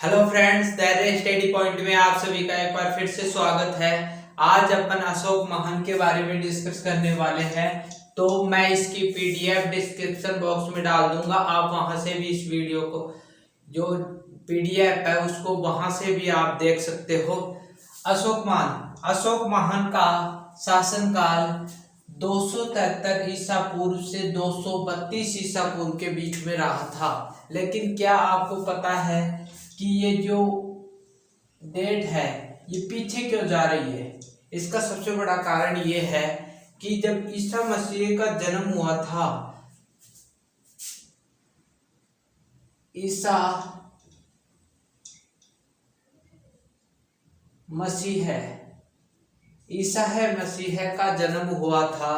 Hello friends, धैर्य study point में आप सभी का एक बार फिर से स्वागत है। आज अपन अशोक महन के बारे में डिस्कस करने वाले हैं। तो मैं इसकी पीडीएफ डिस्क्रिप्शन बॉक्स में डाल दूंगा, आप वहां से भी इस वीडियो को जो पीडीएफ है उसको वहां से भी आप देख सकते हो। अशोक महन का शासनकाल 273 ईसा पूर्व से 232 ईसा पूर्व के बीच में रहा था। लेकिन क्या आपको पता है कि ये जो डेट है ये पीछे क्यों जा रही है? इसका सबसे बड़ा कारण ये है कि जब ईसा मसीह का जन्म हुआ था, ईसा मसीह का जन्म हुआ था,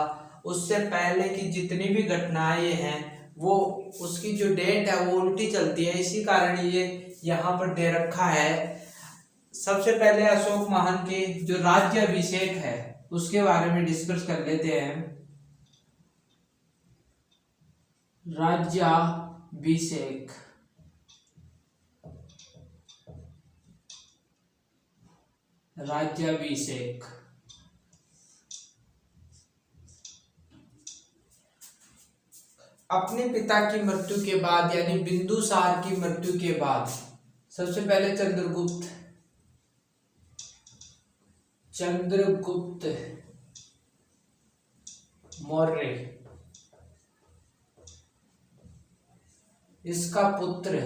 उससे पहले की जितनी भी घटनाएं हैं वो उसकी जो डेट है वो उल्टी चलती है। इसी कारण ये यहाँ पर दे रखा है। सबसे पहले अशोक महन के जो राज्याभिषेक है उसके बारे में डिस्कस कर लेते हैं। राज्याभिषेक अपने पिता की मृत्यु के बाद यानी बिंदुसार की मृत्यु के बाद सबसे पहले चंद्रगुप्त मौर्य, इसका पुत्र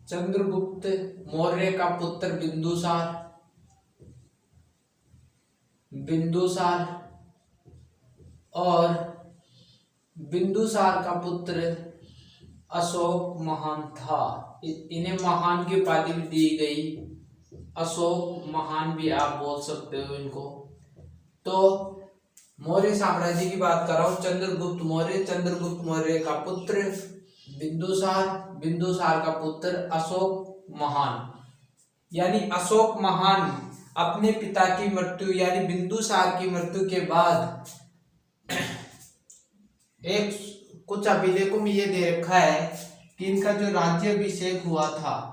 चंद्रगुप्त मौर्य का पुत्र बिंदुसार और बिंदुसार का पुत्र अशोक महान था। इन्हें महान की उपाधि भी दी गई, अशोक महान भी आप बोल सकते हो इनको। तो मौर्य साम्राज्य की बात कर रहा हूं। चंद्रगुप्त मौर्य का पुत्र बिंदुसार का पुत्र अशोक महान। यानी अशोक महान अपने पिता की मृत्यु यानी बिंदुसार की मृत्यु के बाद कुछ अभिलेखों में ये दे रखा है कि इनका जो राज्याभिषेक हुआ था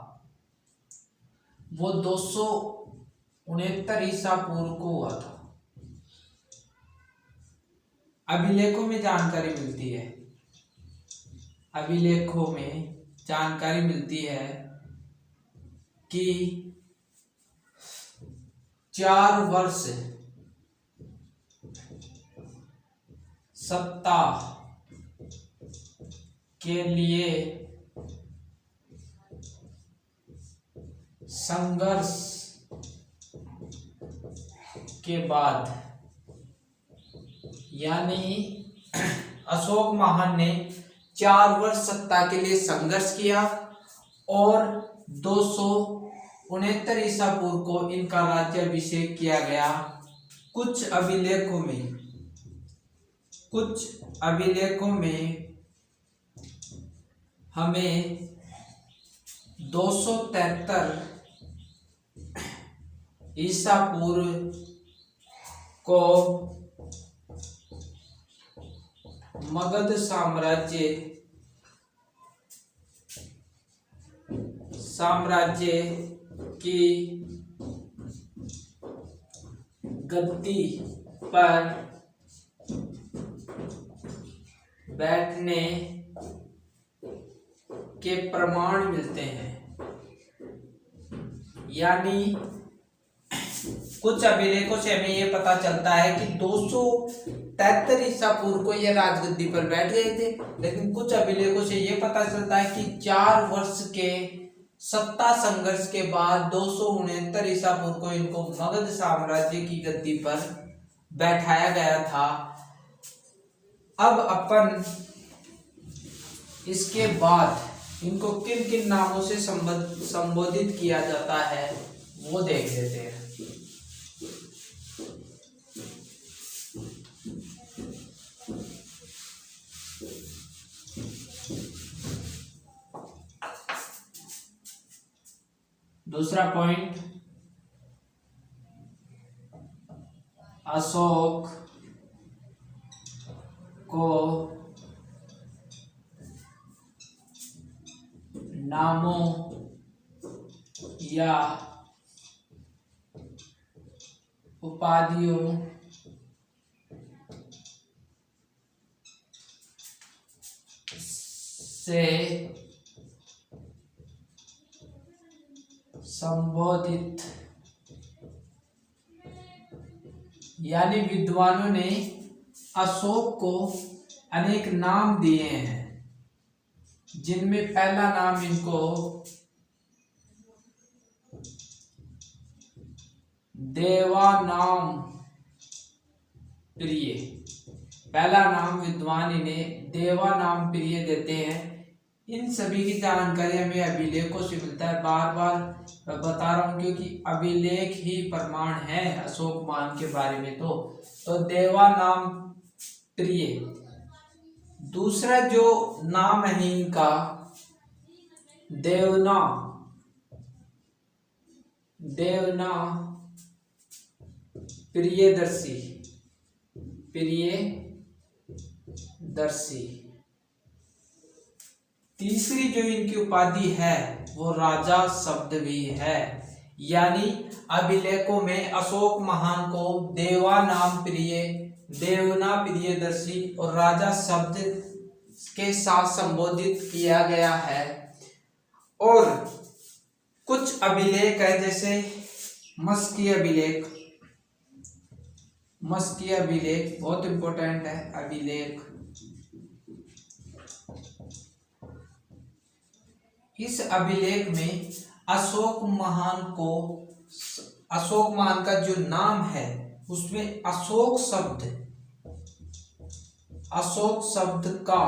वो 269 ईसा पूर्व को हुआ था। अभिलेखों में जानकारी मिलती है कि 4 वर्ष सत्ता के लिए संघर्ष के बाद यानी अशोक महान ने 4 वर्ष सत्ता के लिए संघर्ष किया और 269 ईसा पूर्व को इनका राज्याभिषेक किया गया। कुछ अभिलेखों में हमें 273 ईसा पूर्व को मगध साम्राज्य की गद्दी पर बैठने के प्रमाण मिलते हैं। यानी कुछ अभिलेखों से हमें यह पता चलता है कि 273 ईसा पूर्व को यह राजगद्दी पर बैठ गए थे। लेकिन कुछ अभिलेखों से यह पता चलता है कि 4 वर्ष के सत्ता संघर्ष के बाद 269 ईसा पूर्व को इनको मगध साम्राज्य की गद्दी पर बैठाया गया था। अब अपन इसके बाद इनको किन किन नामों से संबोधित किया जाता है वो देख लेते हैं। दूसरा पॉइंट, अशोक को नामों या उपाधियों से संबोधित, यानी विद्वानों ने अशोक को अनेक नाम दिए हैं, जिनमें पहला नाम इनको देवानाम प्रिय, पहला नाम विद्वान इन्हें देवानाम प्रिय देते हैं। इन सभी की जानकारी हमें अभिलेखों से मिलता है। बार बार बता रहा हूं क्योंकि अभिलेख ही प्रमाण है अशोक महान के बारे में। तो देवानाम प्रिय। दूसरा जो नाम है इनका देवना प्रियदर्शी। तीसरी जो इनकी उपाधि है वो राजा शब्द भी है, यानी अभिलेखों में अशोक महान को देवानाम प्रिय, देवना प्रियदर्शी और राजा शब्द के साथ संबोधित किया गया है। और कुछ अभिलेख है जैसे मस्की अभिलेख बहुत इंपॉर्टेंट है। अभिलेख, इस अभिलेख में अशोक महान का जो नाम है उसमें अशोक शब्द का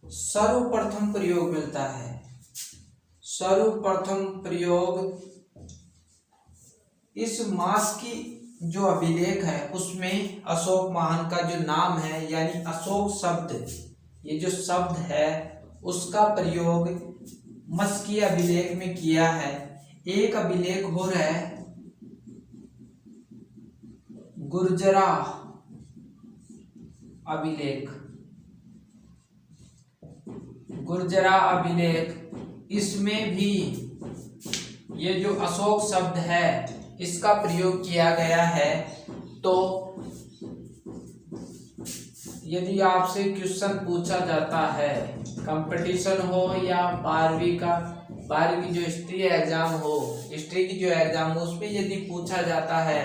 सर्वप्रथम प्रयोग मिलता है। सर्वप्रथम प्रयोग इस मास की जो अभिलेख है उसमें अशोक महान का जो नाम है यानी अशोक शब्द, ये जो शब्द है उसका प्रयोग मस्की अभिलेख में किया है। एक अभिलेख हो रहा है गुर्जरा अभिलेख। इसमें भी ये जो अशोक शब्द है इसका प्रयोग किया गया है। तो यदि आपसे क्वेश्चन पूछा जाता है, कंपटीशन हो या 12वीं की जो हिस्ट्री की जो एग्जाम हो उसमें यदि पूछा जाता है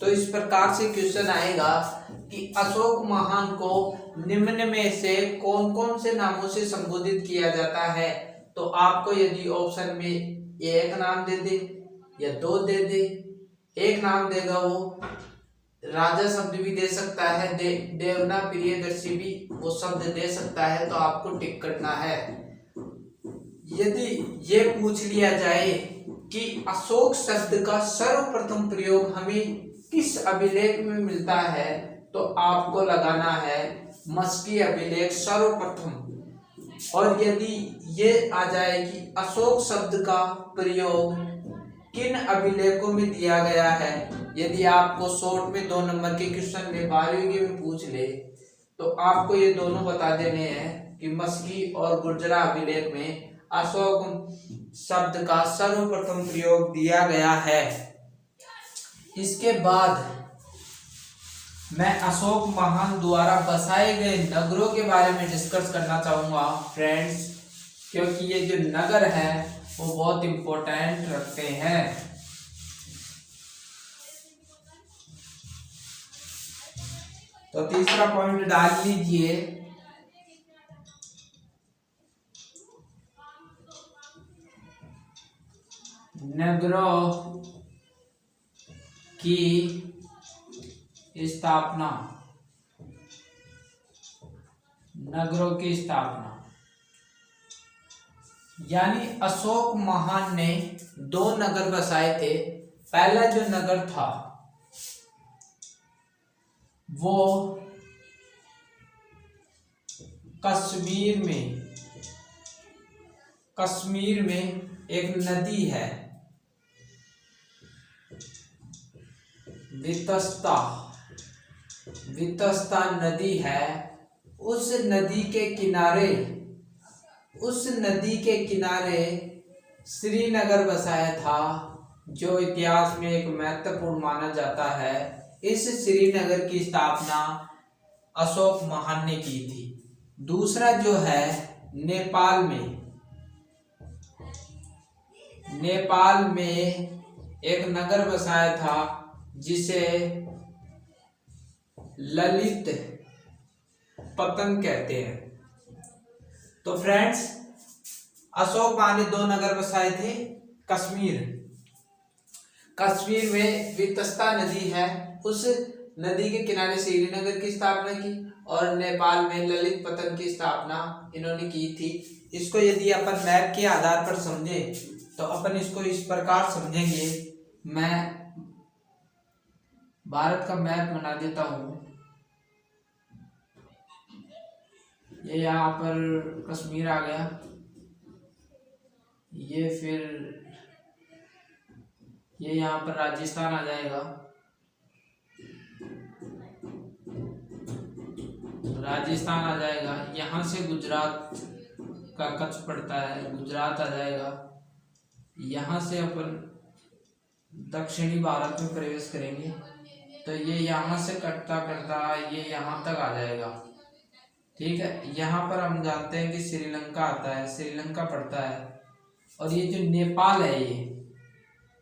तो इस प्रकार से क्वेश्चन आएगा कि अशोक महान को निम्न में से कौन कौन से नामों से संबोधित किया जाता है। तो आपको यदि ऑप्शन में एक नाम दे दे या दो दे दे, एक नाम देगा वो राजा शब्द भी दे सकता है, देवना प्रियदर्शी भी वो शब्द दे सकता है, तो आपको टिक करना है। यदि ये पूछ लिया जाए कि अशोक शब्द का सर्वप्रथम प्रयोग हमें किस अभिलेख में मिलता है तो आपको लगाना है मस्की अभिलेख सर्वप्रथम। और यदि ये आ जाए कि अशोक शब्द का प्रयोग किन अभिलेखों में दिया गया है, यदि आपको शॉर्ट में 2 नंबर के क्वेश्चन में 12वीं में पूछ ले तो आपको ये दोनों बता देने हैं कि मस्की और गुर्जरा अभिलेख में अशोक शब्द का सर्वप्रथम प्रयोग दिया गया है। इसके बाद मैं अशोक महान द्वारा बसाए गए नगरों के बारे में डिस्कस करना चाहूंगा फ्रेंड्स, क्योंकि ये जो नगर है वो बहुत इंपॉर्टेंट रखते हैं। तो तीसरा पॉइंट डाल लीजिए, नगरों की स्थापना। यानी अशोक महान ने 2 नगर बसाए थे। पहला जो नगर था वो कश्मीर में एक नदी है वितस्ता नदी है। उस नदी के किनारे श्रीनगर बसाया था। जो इतिहास में एक महत्वपूर्ण माना जाता है। इस श्रीनगर की स्थापना अशोक महान ने की थी। दूसरा जो है नेपाल में एक नगर बसाया था जिसे ललित पतन कहते हैं। तो फ्रेंड्स, अशोक महान ने 2 नगर बसाए थे। कश्मीर में वितस्ता नदी है, उस नदी के किनारे श्रीनगर की स्थापना की, और नेपाल में ललित पतन की स्थापना इन्होंने की थी। इसको यदि अपन मैप के आधार पर समझे तो अपन इसको इस प्रकार समझेंगे। मैं भारत का मैप बना देता हूँ। ये यहाँ पर कश्मीर आ गया, ये यहाँ पर राजस्थान आ जाएगा, यहाँ से गुजरात का कच्छ पड़ता है, गुजरात आ जाएगा। यहाँ से अपन दक्षिणी भारत में प्रवेश करेंगे तो ये यहाँ से कटता करता ये यहाँ तक आ जाएगा। ठीक है, यहाँ पर हम जानते हैं कि श्रीलंका आता है, श्रीलंका पड़ता है, और ये जो नेपाल है ये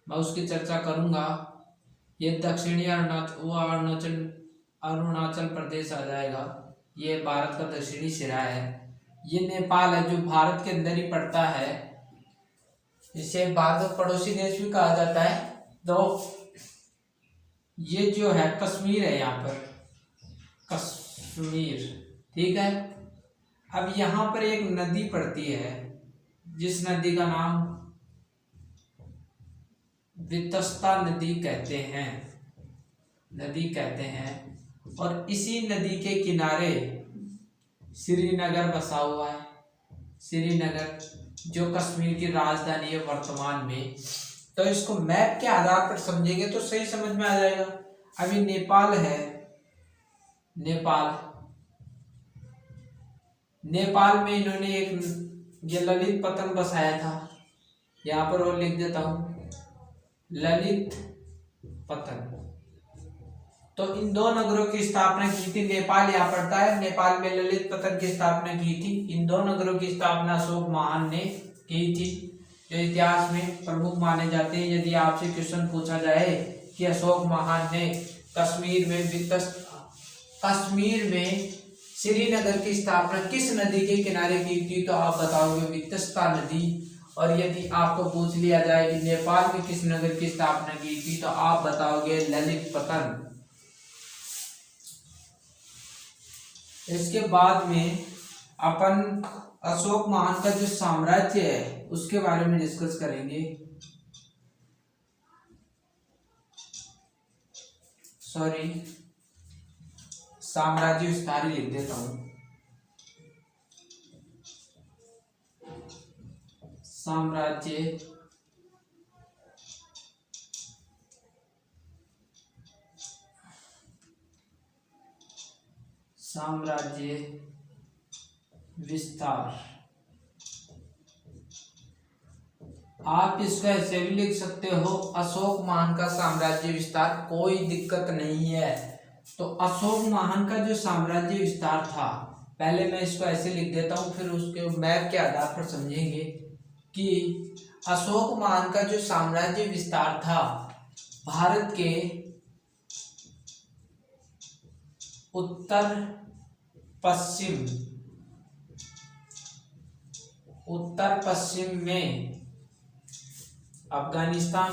मैं उसकी चर्चा करूँगा। ये दक्षिणी अरुणाचल प्रदेश आ जाएगा, ये भारत का दक्षिणी सिरा है। ये नेपाल है जो भारत के अंदर ही पड़ता है, इसे भारत का पड़ोसी देश भी कहा जाता है। तो ये जो है कश्मीर है, यहाँ पर कश्मीर, ठीक है। अब यहाँ पर एक नदी पड़ती है जिस नदी का नाम वितस्ता नदी कहते हैं, और इसी नदी के किनारे श्रीनगर बसा हुआ है। श्रीनगर जो कश्मीर की राजधानी है वर्तमान में। तो इसको मैप के आधार पर समझेंगे तो सही समझ में आ जाएगा। अभी नेपाल है, नेपाल में इन्होंने एक ये ललित पतन बसाया था, यहाँ पर और लिख देता हूँ ललित पतन। तो इन 2 नगरों की स्थापना की थी। नेपाल यहाँ पड़ता है, नेपाल में ललित पतन की स्थापना की थी। इन 2 नगरों की स्थापना अशोक महान ने की थी, जो इतिहास में प्रमुख माने जाते हैं। यदि आपसे क्वेश्चन पूछा जाए कि अशोक महान ने कश्मीर में श्रीनगर की स्थापना किस नदी के किनारे की थी, तो आप बताओगे वितस्ता नदी। और यदि आपको पूछ लिया जाए कि नेपाल में किस नगर की स्थापना की थी, तो आप बताओगे ललित पतन। इसके बाद में अपन अशोक महान का जो साम्राज्य है उसके बारे में डिस्कस करेंगे। साम्राज्य विस्तार लिख देता हूं। साम्राज्य विस्तार, आप इसको ऐसे भी लिख सकते हो अशोक महान का साम्राज्य विस्तार, कोई दिक्कत नहीं है। तो अशोक महान का जो साम्राज्य विस्तार था, पहले मैं इसको ऐसे लिख देता हूँ, फिर उसके मैप के आधार पर समझेंगे कि अशोक महान का जो साम्राज्य विस्तार था भारत के उत्तर पश्चिम में अफगानिस्तान,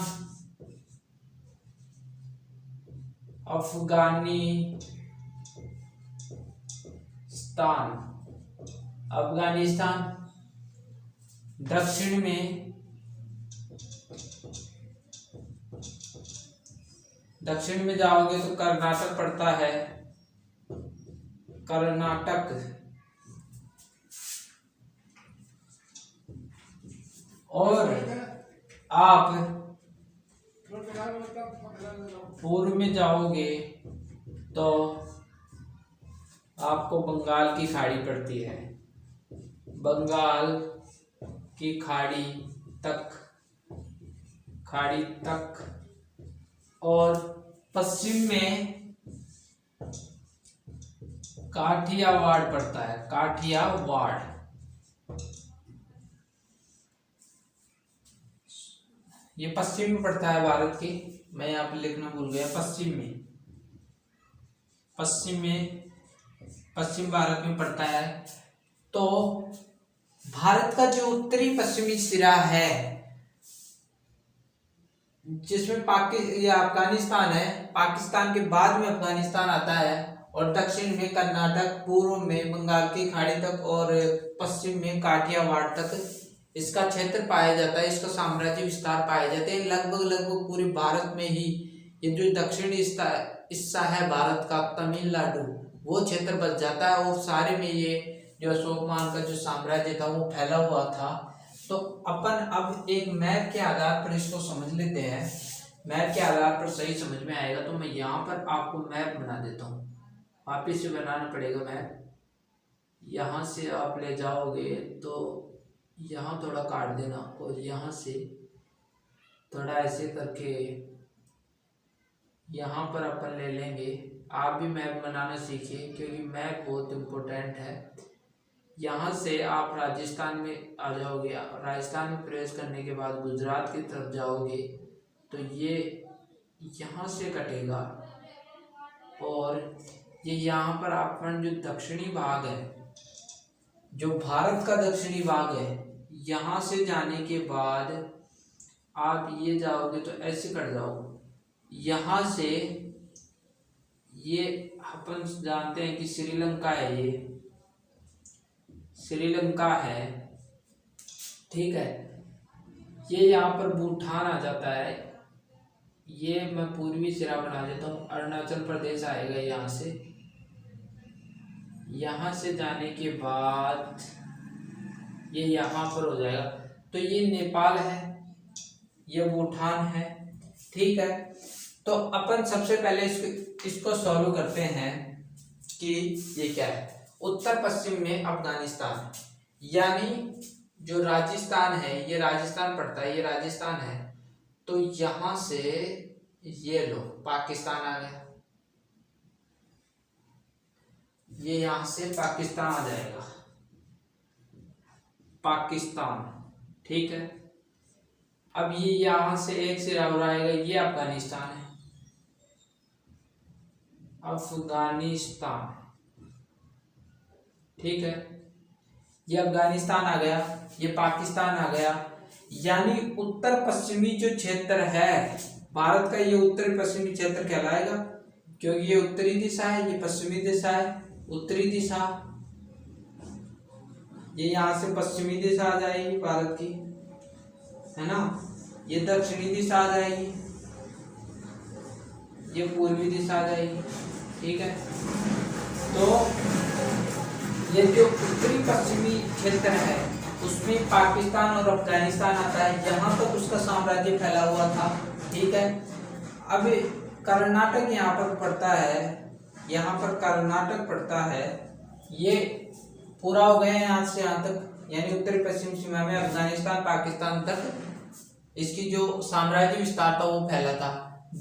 दक्षिण में जाओगे तो कर्नाटक पड़ता है, कर्नाटक, और आप पूर्व में जाओगे तो आपको बंगाल की खाड़ी पड़ती है। बंगाल की खाड़ी तक खाड़ी तक, और पश्चिम में काठियावाड़ पड़ता है, काठियावाड़। ये पश्चिम में पड़ता है भारत के, मैं यहाँ पे लिखना भूल गया, पश्चिम में, पश्चिम भारत में पड़ता है। तो भारत का जो उत्तरी पश्चिमी सिरा है, जिसमें अफगानिस्तान है, पाकिस्तान के बाद में अफगानिस्तान आता है, और दक्षिण में कर्नाटक, पूर्व में बंगाल की खाड़ी तक, और पश्चिम में काठियावाड़ तक इसका क्षेत्र पाया जाता है, इसका साम्राज्य विस्तार पाए जाते हैं। लगभग पूरे भारत में ही ये जो दक्षिणी हिस्सा है भारत का, तमिलनाडु, वो क्षेत्र बच जाता है, और सारे में ये जो अशोक मान का जो साम्राज्य था वो फैला हुआ था। तो अपन अब एक मैप के आधार पर इसको समझ लेते हैं, मैप के आधार पर सही समझ में आएगा। तो मैं यहाँ पर आपको मैप बना देता हूँ, वापिस से बनाना पड़ेगा मैप। यहाँ से आप ले जाओगे तो यहाँ थोड़ा काट देना, और यहाँ से थोड़ा ऐसे करके यहाँ पर अपन ले लेंगे। आप भी मैप बनाना सीखिए, क्योंकि मैप बहुत इम्पोर्टेंट है। यहाँ से आप राजस्थान में आ जाओगे, राजस्थान में प्रवेश करने के बाद गुजरात की तरफ जाओगे तो ये यहाँ से कटेगा, और ये यहाँ पर अपन जो दक्षिणी भाग है, जो भारत का दक्षिणी भाग है, यहाँ से जाने के बाद आप ये जाओगे तो ऐसे कट जाओगे। यहाँ से ये अपन जानते हैं कि श्रीलंका है, ये श्रीलंका है, ठीक है। ये यहाँ पर भूटान आ जाता है, ये मैं पूर्वी सिरा बना देता हूँ, अरुणाचल प्रदेश आएगा यहाँ से। यहाँ से जाने के बाद ये यहाँ पर हो जाएगा, तो ये नेपाल है, ये भूटान है, ठीक है। तो अपन सबसे पहले इसको सॉल्व करते हैं कि ये क्या है। उत्तर पश्चिम में अफगानिस्तान, यानी जो राजस्थान है, ये राजस्थान पड़ता है, ये राजस्थान है। तो यहाँ से ये लो पाकिस्तान आ गया, ये यहाँ से पाकिस्तान आ जाएगा, पाकिस्तान, ठीक है। अब ये यहाँ से एक सिरा आएगा, ये अफगानिस्तान है, अफगानिस्तान, ठीक है। ये अफगानिस्तान आ गया, ये पाकिस्तान आ गया। यानी उत्तर पश्चिमी जो क्षेत्र है भारत का, ये उत्तर पश्चिमी क्षेत्र कहलाएगा, क्योंकि ये उत्तरी दिशा है, ये पश्चिमी दिशा है, उत्तरी दिशा, ये यहाँ से पश्चिमी दिशा आ जाएगी भारत की, है ना। ये दक्षिणी दिशा आ जाएगी, ये पूर्वी दिशा आ जाएगी, ठीक है। तो ये जो उत्तरी पश्चिमी क्षेत्र है उसमें पाकिस्तान और अफगानिस्तान आता है, यहाँ तक उसका साम्राज्य फैला हुआ था, ठीक है। अब कर्नाटक यहाँ पर पड़ता है, यहाँ पर कर्नाटक पड़ता है, ये पूरा हो गया यहाँ से यहाँ तक, यानी उत्तरी पश्चिम सीमा में अफगानिस्तान पाकिस्तान तक इसकी जो साम्राज्य विस्तार था वो फैला था।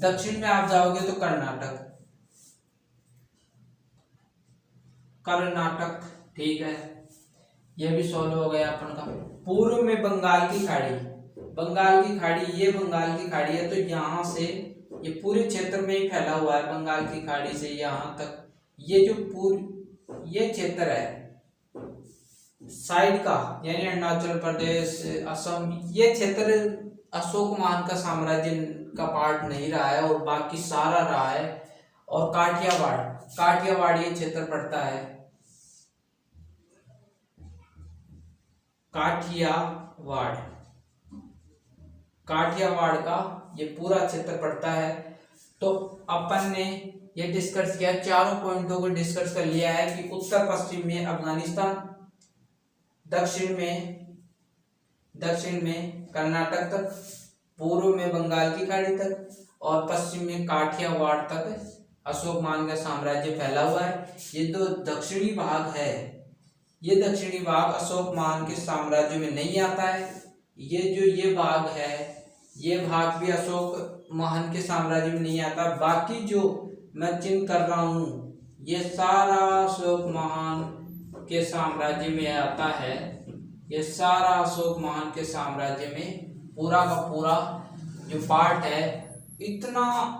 दक्षिण में आप जाओगे तो कर्नाटक, कर्नाटक, ठीक है, यह भी सॉल्व हो गया अपन का। पूर्व में बंगाल की खाड़ी, बंगाल की खाड़ी, ये बंगाल की खाड़ी है, तो यहाँ से ये पूरे क्षेत्र में ही फैला हुआ है, बंगाल की खाड़ी से यहाँ तक। ये जो ये क्षेत्र है साइड का, यानी अरुणाचल प्रदेश, असम, ये क्षेत्र अशोकमान का साम्राज्य का पार्ट नहीं रहा है, और बाकी सारा रहा है। और काठियावाड़, काठियावाड़ ये क्षेत्र पड़ता है, काठियावाड़, काठियावाड़ का ये पूरा क्षेत्र पड़ता है। तो अपन ने ये डिस्कस किया, चारों पॉइंटों को डिस्कस कर लिया है कि उत्तर पश्चिम में अफगानिस्तान, दक्षिण में कर्नाटक तक, पूर्व में बंगाल की खाड़ी तक, और पश्चिम में काठियावाड़ तक अशोकमान का साम्राज्य फैला हुआ है। ये जो दक्षिणी भाग है, ये दक्षिणी भाग अशोकमान के साम्राज्य में नहीं आता है। ये जो ये भाग है ये भाग भी अशोक महान के साम्राज्य में नहीं आता। बाकी जो मैं चिन्ह कर रहा हूँ ये सारा अशोक महान के साम्राज्य में आता है। ये सारा अशोक महान के साम्राज्य में पूरा का पूरा जो पार्ट है, इतना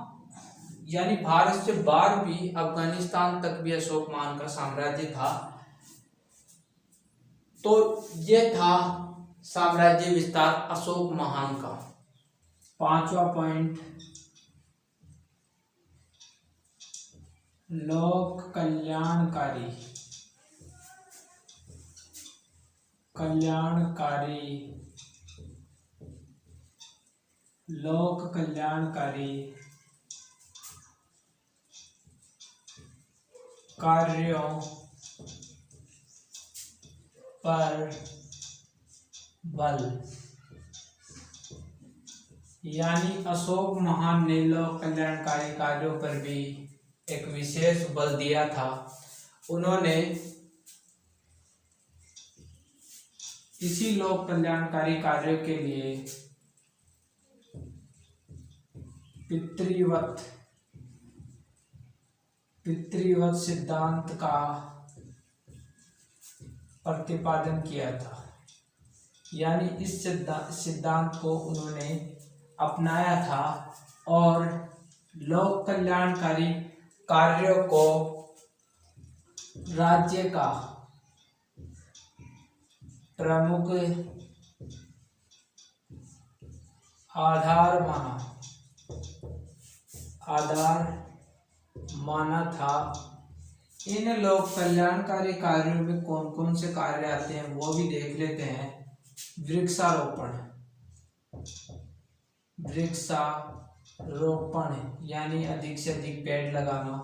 यानी भारत से बाहर भी, अफगानिस्तान तक भी अशोक महान का साम्राज्य था। तो ये था साम्राज्य विस्तार अशोक महान का। पांचवा पॉइंट, लोक कल्याणकारी लोक कल्याणकारी कार्यों पर बल। यानी अशोक महान ने लोक कल्याणकारी कार्यों पर भी एक विशेष बल दिया था। उन्होंने इसी लोक कल्याणकारी कार्यों के लिए पितृवत सिद्धांत का प्रतिपादन किया था। यानी इस सिद्धांत को उन्होंने अपनाया था और लोक कल्याणकारी कार्यों को राज्य का प्रमुख आधार माना था। इन लोक कल्याणकारी कार्यों में कौन कौन से कार्य आते हैं वो भी देख लेते हैं। वृक्षारोपण यानी अधिक से अधिक पेड़ लगाना,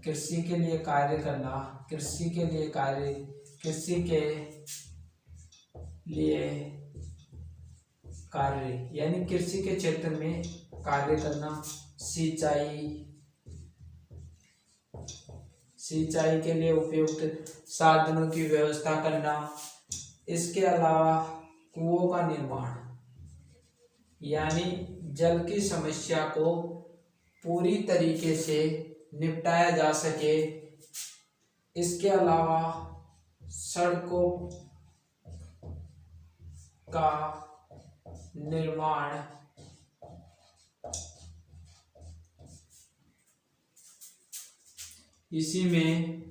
कृषि के लिए कार्य करना, कृषि के लिए कार्य यानी कृषि के क्षेत्र में कार्य करना, सिंचाई के लिए उपयुक्त साधनों की व्यवस्था करना, इसके अलावा कुओं का निर्माण यानी जल की समस्या को पूरी तरीके से निपटाया जा सके। इसके अलावा सड़कों का निर्माण, इसी में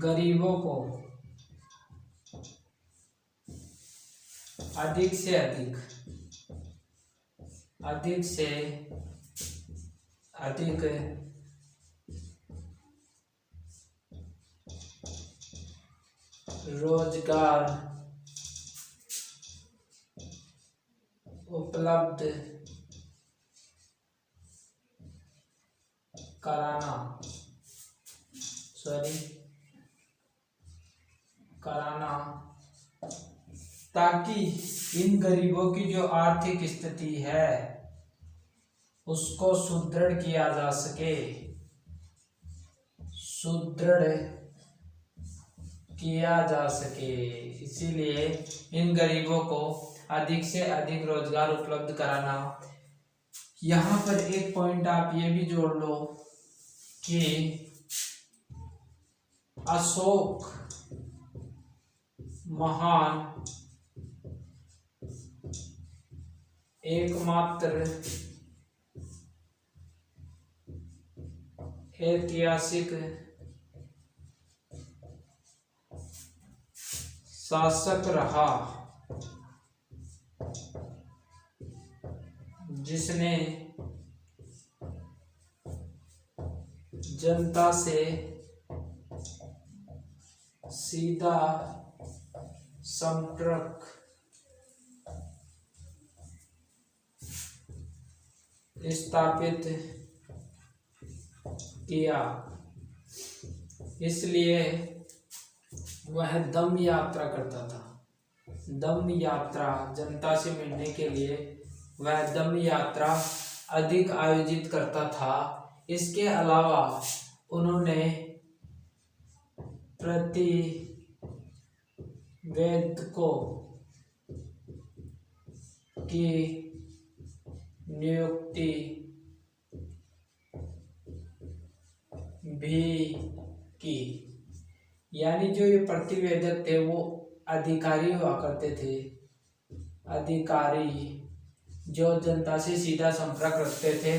गरीबों को अधिक से अधिक रोजगार उपलब्ध कराना ताकि इन गरीबों की जो आर्थिक स्थिति है उसको सुदृढ़ किया जा सके, इसीलिए इन गरीबों को अधिक से अधिक रोजगार उपलब्ध कराना। यहाँ पर एक पॉइंट आप ये भी जोड़ लो कि अशोक महान एकमात्र ऐतिहासिक शासक रहा जिसने जनता से सीधा संपर्क स्थापित किया। इसलिए वह दम यात्रा करता था। दम यात्रा, जनता से मिलने के लिए वह दम यात्रा अधिक आयोजित करता था। इसके अलावा उन्होंने प्रति वेद को की नियुक्ति भी की। यानी जो ये प्रतिवेदक थे वो अधिकारी हुआ करते थे, अधिकारी जो जनता से सीधा संपर्क रखते थे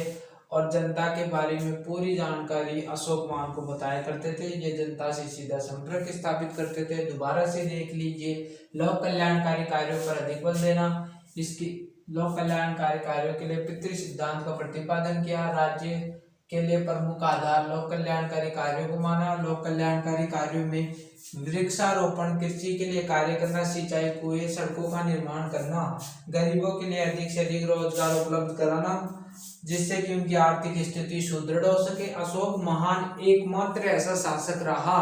और जनता के बारे में पूरी जानकारी अशोक महान को बताया करते थे। ये जनता से सीधा संपर्क स्थापित करते थे। दोबारा से देख लीजिए, लोक कल्याणकारी कार्यों पर अधिक बल देना। इसकी लोक कल्याणकारी कार्यों के लिए पितृ सिद्धांत का प्रतिपादन किया। राज्य के लिए प्रमुख आधार लोक कल्याणकारी कार्यों को माना। लोक कल्याणकारी कार्यों में वृक्षारोपण, कृषि के लिए कार्य करना, सिंचाई, कुएं, सड़कों का निर्माण करना, गरीबों के लिए अधिक से अधिक रोजगार उपलब्ध कराना, जिससे कि उनकी आर्थिक स्थिति सुदृढ़ हो सके। अशोक महान एकमात्र ऐसा शासक रहा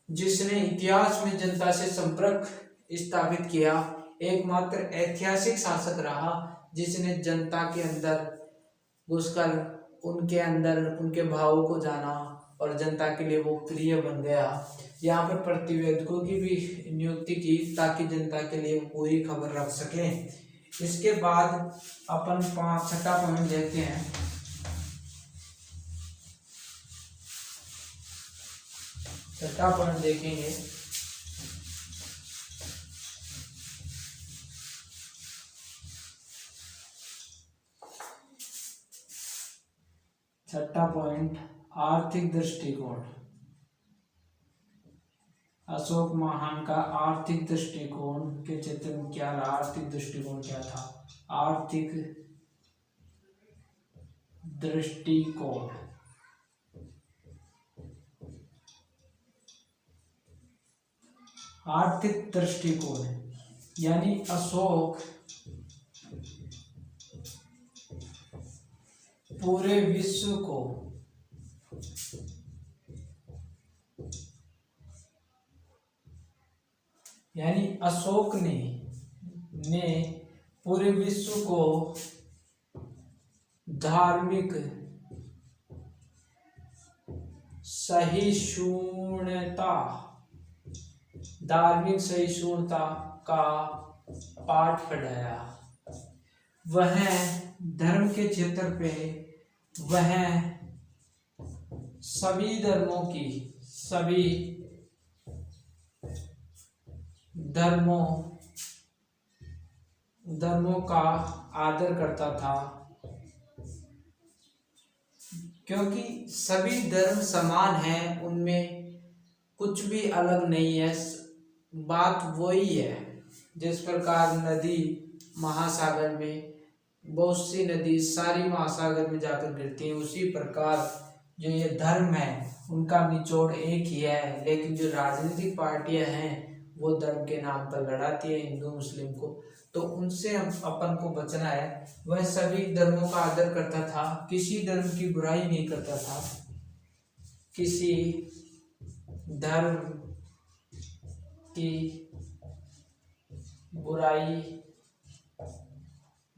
जिसने इतिहास में जनता से संपर्क स्थापित किया। एकमात्र ऐतिहासिक शासक रहा जिसने जनता के अंदर घुसकर उनके भावों को जाना और जनता के लिए वो प्रिय बन गया। यहाँ पर प्रतिवेदकों की भी नियुक्ति की ताकि जनता के लिए पूरी खबर रख सकें। इसके बाद अपन 6वां पॉइंट देखते हैं। छठा पॉइंट देखेंगे, छठा पॉइंट आर्थिक दृष्टिकोण। अशोक महान का आर्थिक दृष्टिकोण के क्षेत्र में क्या रहा? आर्थिक दृष्टिकोण क्या था? आर्थिक दृष्टिकोण यानी अशोक पूरे विश्व को अशोक ने पूरे विश्व को धार्मिक सहिष्णुता का पाठ पढ़ाया। वह धर्म के क्षेत्र पे वह सभी धर्मों का आदर करता था, क्योंकि सभी धर्म समान हैं, उनमें कुछ भी अलग नहीं है। बात वही है जिस प्रकार नदी महासागर में, बहुत सी नदी सारी महासागर में जाकर गिरती है, उसी प्रकार जो ये धर्म है उनका निचोड़ एक ही है। लेकिन जो राजनीतिक पार्टियां हैं वो धर्म के नाम पर लड़ाती है हिंदू मुस्लिम को, तो उनसे अपन को बचना है। वह सभी धर्मों का आदर करता था, किसी धर्म की बुराई नहीं करता था, किसी धर्म की बुराई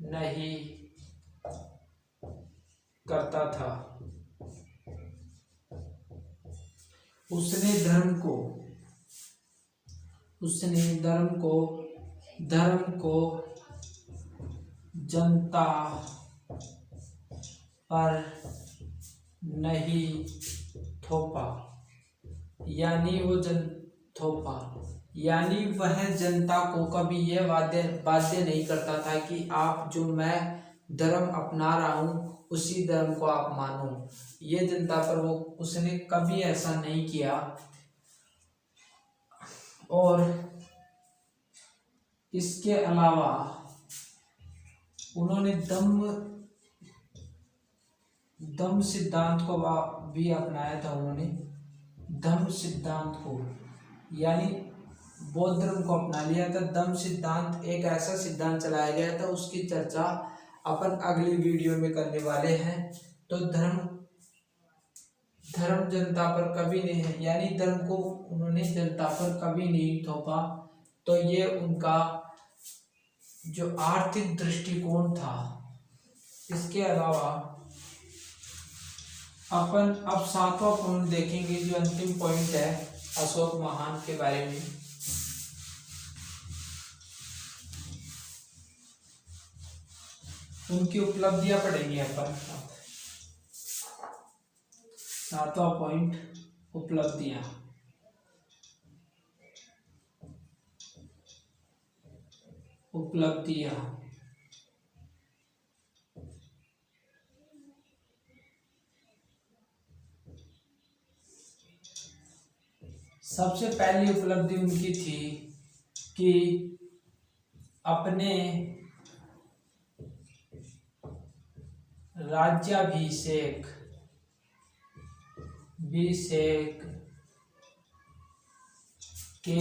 नहीं करता था। उसने धर्म को जनता पर नहीं थोपा, यानी वह जनता को कभी यह बाध्य नहीं करता था कि आप जो मैं धर्म अपना रहा हूँ उसी धर्म को आप मानो। ये जनता पर उसने कभी ऐसा नहीं किया। और इसके अलावा उन्होंने दम सिद्धांत को भी अपनाया था। उन्होंने दम सिद्धांत को यानी बौद्ध धर्म को अपना लिया था। दम सिद्धांत एक ऐसा सिद्धांत चलाया गया था, उसकी चर्चा अपन अगली वीडियो में करने वाले हैं। तो धर्म जनता पर कभी नहीं है, यानी धर्म को उन्होंने जनता पर कभी नहीं थोपा। तो ये उनका जो आर्थिक दृष्टिकोण था। इसके अलावा अपन अब 7वां पॉइंट देखेंगे, जो अंतिम पॉइंट है अशोक महान के बारे में। उनकी उपलब्धियां पढ़ेंगे अपन। 7वां पॉइंट, उपलब्धियां। उपलब्धियां सबसे पहली उपलब्धि उनकी थी कि अपने राज्याभिषेक के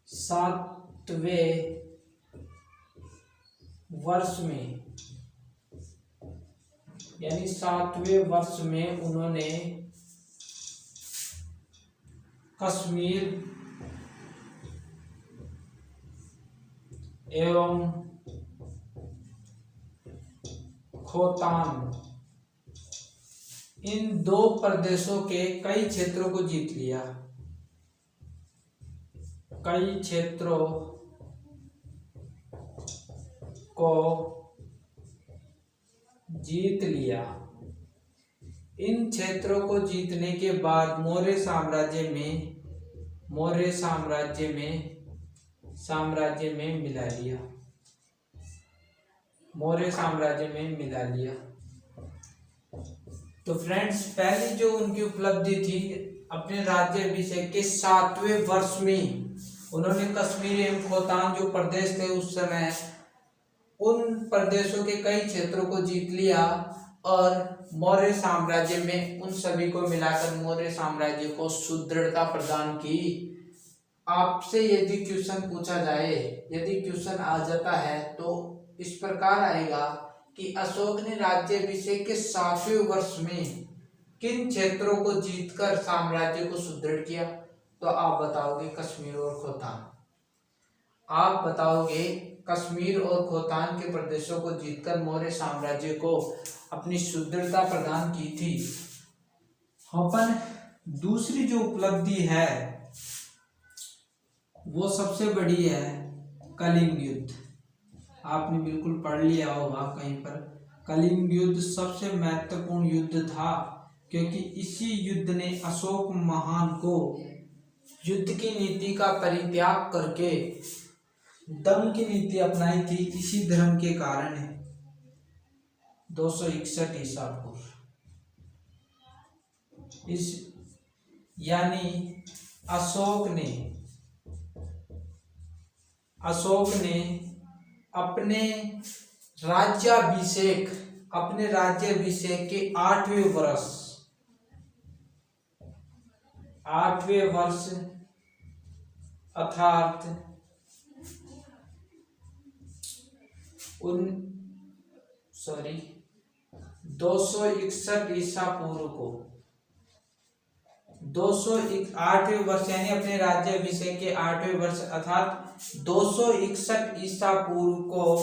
7वें वर्ष में, यानी 7वें वर्ष में उन्होंने कश्मीर एवं खोतान, इन दो प्रदेशों के कई क्षेत्रों को जीत लिया। कई क्षेत्रों को जीत लिया। इन क्षेत्रों को जीतने के बाद मौर्य साम्राज्य में मिला लिया। मौर्य साम्राज्य में मिला लिया। तो फ्रेंड्स, पहली जो उनकी उपलब्धि थी, अपने राज्याभिषेक के 7वें वर्ष में उन्होंने कश्मीर एवं खोतान जो प्रदेश थे उस समय, उन प्रदेशों के कई क्षेत्रों को जीत लिया और मौर्य साम्राज्य में उन सभी को मिलाकर मौर्य साम्राज्य को सुदृढ़ता प्रदान की। आपसे यदि क्वेश्चन पूछा जाए, यदि क्वेश्चन आ जाता है तो इस प्रकार आएगा कि अशोक ने राज्याभिषेक के 7वें वर्ष में किन क्षेत्रों को जीतकर साम्राज्य को सुदृढ़ किया? तो आप बताओगे कश्मीर और खोतान। आप बताओगे कश्मीर और खोतान के प्रदेशों को जीतकर मौर्य साम्राज्य को अपनी सुदृढ़ता प्रदान की थी। अपन दूसरी जो उपलब्धि है वो सबसे बड़ी है कलिंग युद्ध। आपने बिल्कुल पढ़ लिया होगा कहीं पर। कलिंग युद्ध सबसे महत्वपूर्ण युद्ध था, क्योंकि इसी युद्ध ने अशोक महान को युद्ध की नीति का परित्याग करके दम की नीति अपनाई थी। इसी धर्म के कारण 261 ईसा पूर्व, इस यानी अशोक ने अपने राज्याभिषेक के 8वें वर्ष अर्थात 261 ईसा पूर्व को 8वें वर्ष, यानी अपने राज्याभिषेक के 8वें वर्ष अर्थात 261 ईसा पूर्व को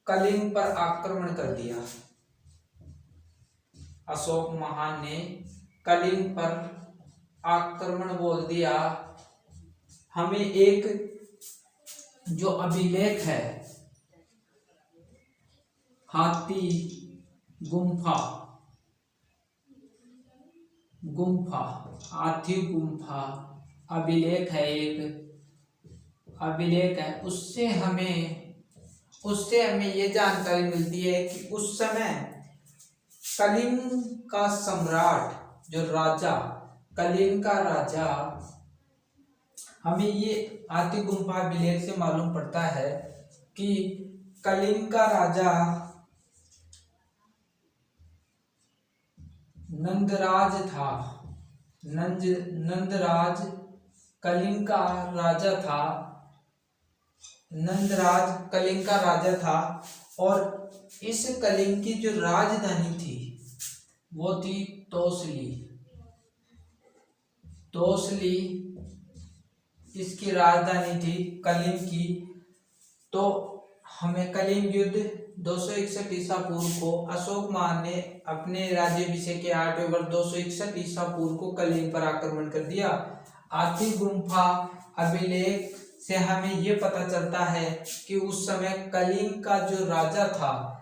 कलिंग पर आक्रमण कर दिया। अशोक महान ने कलिंग पर आक्रमण बोल दिया। हमें एक जो अभिलेख है हाथी गुम्फा अभिलेख है, एक अभिलेख है, उससे हमें ये जानकारी मिलती है कि उस समय कलिंग का सम्राट, जो राजा, कलिंग का राजा, हमें ये हाथी गुम्फा अभिलेख से मालूम पड़ता है कि कलिंग का राजा नंदराज था। नंदराज कलिंग का राजा था। नंदराज कलिंग का राजा था और इस कलिंग की जो राजधानी थी वो थी तोसली इसकी राजधानी थी कलिंग की। तो हमें कलिंग युद्ध 261 ईसा पूर्व को अशोक महान ने अपने राज्याभिषेक के 8वें वर्ष 261 ईसा पूर्व को कलिंग पर आक्रमण कर दिया। आदि गुम्फा अभिलेख से हमें ये पता चलता है कि उस समय कलिंग का जो राजा था,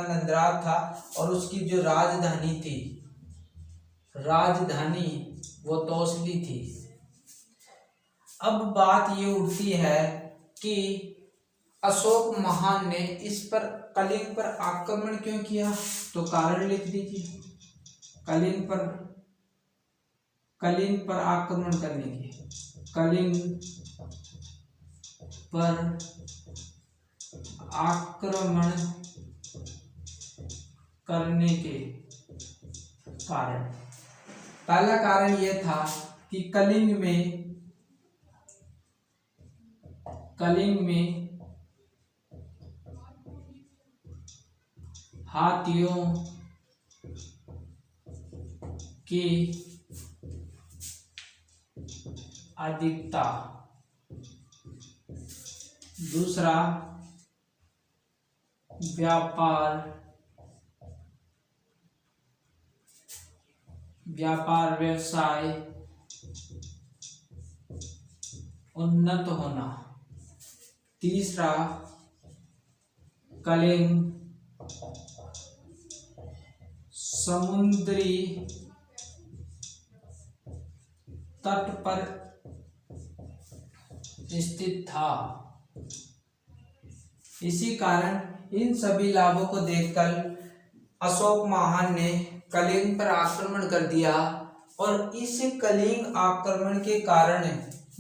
नंदराज था, और उसकी जो राजधानी थी, वो तौसली थी। अब बात ये उठती है कि अशोक महान ने इस पर कलिंग पर आक्रमण क्यों किया, तो कारण लिख दीजिए। कलिंग पर आक्रमण करने के, कलिंग पर आक्रमण करने के कारण, पहला कारण यह था कि कलिंग में हाथियों की अधिकता, दूसरा व्यापार व्यवसाय उन्नत होना, तीसरा कलिंग समुद्री तट पर स्थित था। इसी कारण इन सभी लाभों को देखकर अशोक महान ने कलिंग पर आक्रमण कर दिया, और इस कलिंग आक्रमण के कारण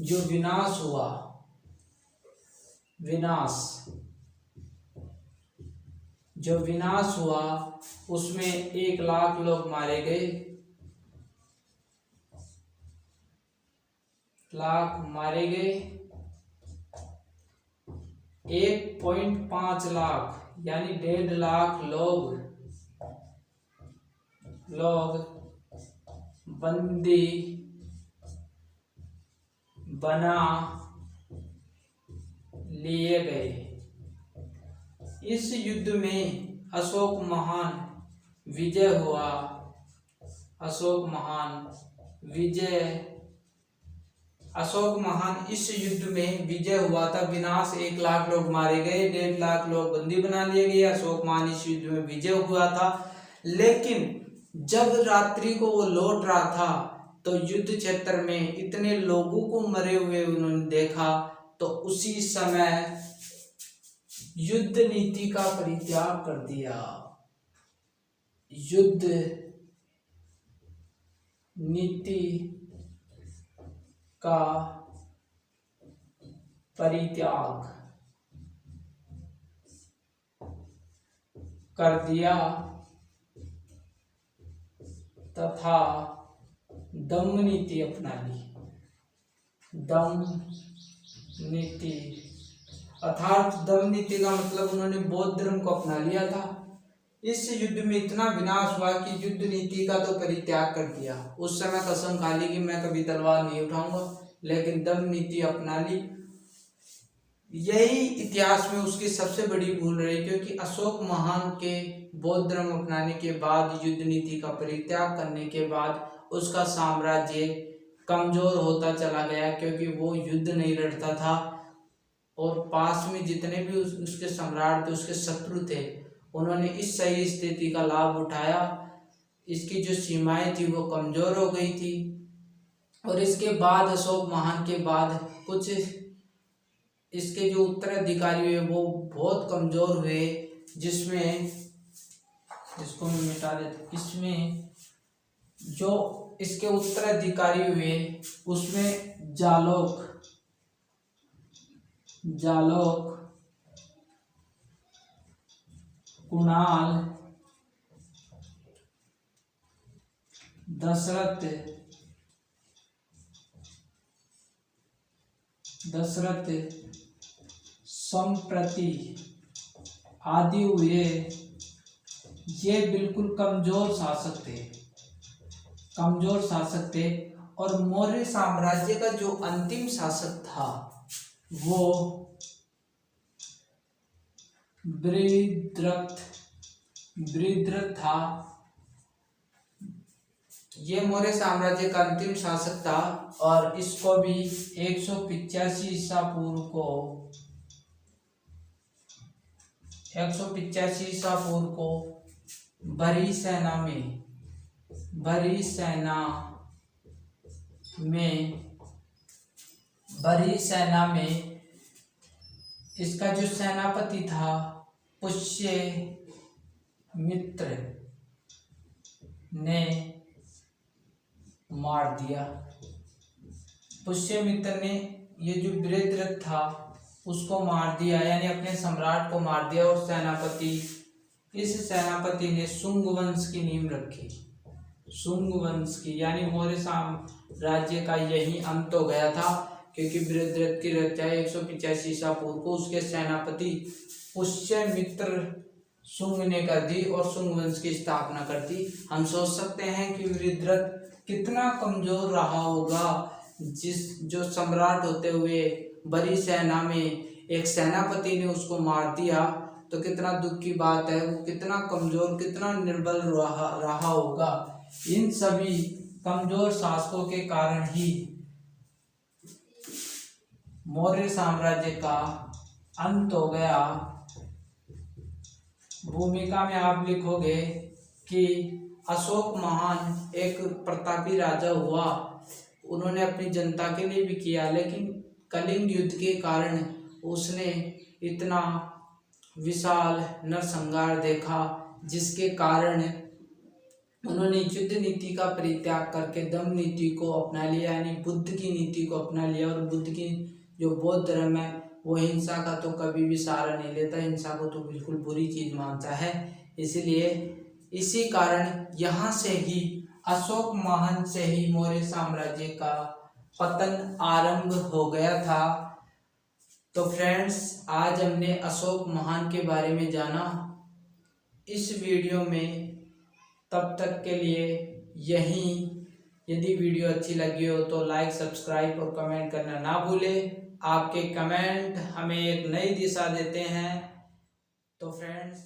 जो विनाश हुआ, उसमें 1 लाख लोग मारे गए, 1.5 लाख यानी 1.5 लाख लोग बंदी बना लिए गए। इस युद्ध में अशोक महान इस युद्ध में विजय हुआ था। विनाश, 1 लाख लोग मारे गए, 1.5 लाख लोग बंदी बना लिए गए। अशोक महान इस युद्ध में विजय हुआ था। लेकिन जब रात्रि को वो लौट रहा था तो युद्ध क्षेत्र में इतने लोगों को मरे हुए उन्होंने देखा, तो उसी समय युद्ध नीति का परित्याग कर दिया। युद्ध नीति का परित्याग कर दिया तथा दम नीति अपना ली। दम नीति अर्थात दम नीति का मतलब उन्होंने बौद्ध धर्म को अपना लिया था। इस युद्ध में इतना विनाश हुआ कि युद्ध नीति का तो परित्याग कर दिया। उस समय कसम खा ली कि मैं कभी तलवार नहीं उठाऊंगा, लेकिन दम नीति अपना ली। यही इतिहास में उसकी सबसे बड़ी भूल रही, क्योंकि अशोक महान के बौद्ध धर्म अपनाने के बाद, युद्ध नीति का परित्याग करने के बाद उसका साम्राज्य कमजोर होता चला गया, क्योंकि वो युद्ध नहीं लड़ता था और पास में जितने भी उसके सम्राट थे, उसके शत्रु थे, उन्होंने इस सही स्थिति का लाभ उठाया। इसकी जो सीमाएं थी वो कमजोर हो गई थी। और इसके बाद अशोक महान के बाद कुछ इसके जो उत्तराधिकारी हुए वो बहुत कमजोर हुए, जिसमें इसको मैं मिटा देता, इसमें जो इसके उत्तराधिकारी हुए उसमें जालोक, कुणाल, दशरथ संप्रति आदि हुए। ये बिल्कुल कमजोर शासक थे। और मौर्य साम्राज्य का जो अंतिम शासक था वो बृहद्रथ था, ये मौर्य साम्राज्य का अंतिम शासक था और इसको भी 185 ईसा पूर्व को 185 ईसा पूर्व को भरी सेना में इसका जो सेनापति था पुष्यमित्र ने मार दिया। पुष्यमित्र ने ये जो वृत्रथ था उसको मार दिया, यानी अपने सम्राट को मार दिया। और इस सेनापति ने शुंग वंश की नींव रखी। शुंग वंश की, यानी मौर्य साम्राज्य का यही अंत हो गया था, क्योंकि वृत्रथ की हत्या 185 ईसा पूर्व को उसके सेनापति पुष्यमित्र शुंग ने कर दी और शुंग वंश की स्थापना कर दी। हम सोच सकते हैं कि वृत्रथ कितना कमजोर रहा होगा, जो सम्राट होते हुए बड़ी सेना में एक सेनापति ने उसको मार दिया, तो कितना दुख की बात है। वो कितना कमजोर, कितना निर्बल रहा होगा। इन सभी कमजोर शासकों के कारण ही मौर्य साम्राज्य का अंत हो गया। भूमिका में आप लिखोगे कि अशोक महान एक प्रतापी राजा हुआ। उन्होंने अपनी जनता के लिए भी किया, लेकिन कलिंग युद्ध के कारण उसने इतना विशाल नरसंहार देखा, जिसके कारण उन्होंने युद्ध नीति का परित्याग करके दम नीति को अपना लिया, यानी बुद्ध की नीति को अपना लिया। और बुद्ध की जो बौद्ध धर्म है वो हिंसा का तो कभी भी सहारा नहीं लेता, हिंसा को तो बिल्कुल बुरी चीज मानता है। इसलिए इसी कारण यहाँ से ही अशोक महान से ही मौर्य साम्राज्य का पतन आरंभ हो गया था। तो फ्रेंड्स, आज हमने अशोक महान के बारे में जाना इस वीडियो में। तब तक के लिए यहीं, यदि वीडियो अच्छी लगी हो तो लाइक, सब्सक्राइब और कमेंट करना ना भूलें। आपके कमेंट हमें एक नई दिशा देते हैं। तो फ्रेंड्स,